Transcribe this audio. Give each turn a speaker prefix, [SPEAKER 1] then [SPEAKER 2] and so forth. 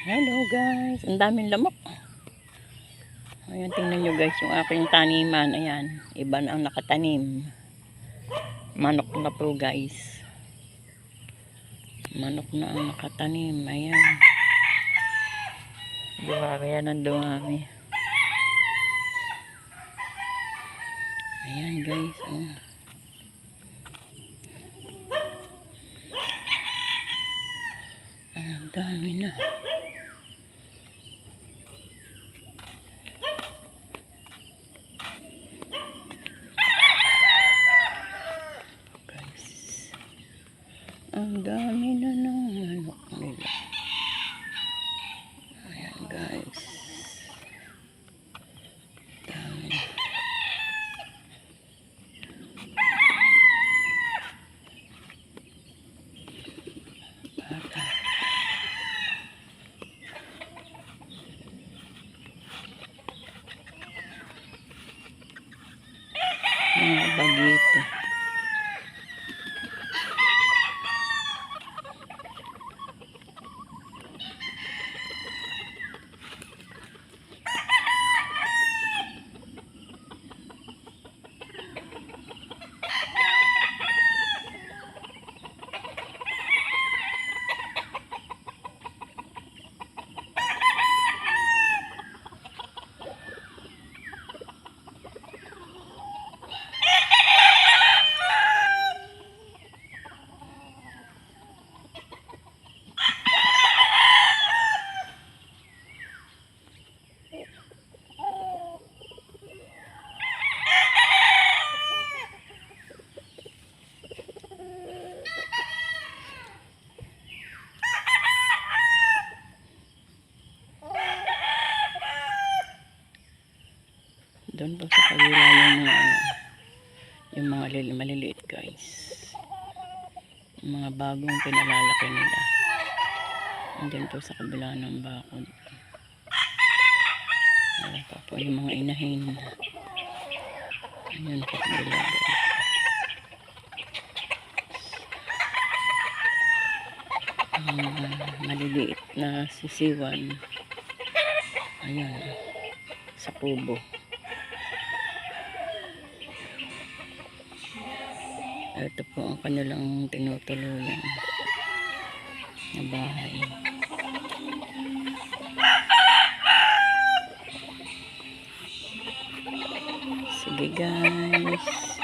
[SPEAKER 1] Hello guys, ang daming lamok. Ayan, tingnan nyo guys yung aking taniman. Ayan, iba na ang nakatanim. Manok na po guys. Manok na ang nakatanim. Ayan. Kaya ng dumami. Ayan guys. Oh. Ang dami na. Ang dami na ng manok nila. Ayan guys. Dami. Bata. Mga bagito. Doon po sa kabila yung mga maliliit guys. Yung mga bagong pinalalaki nila. Andyan po sa kabila ng bakod. Wala pa po yung mga inahin. Ayan po kabila guys. Maliliit na sisiwan. Ayan. Sa kubo. Ito po ang kanilang tinutuluyan na bahay. Sige guys.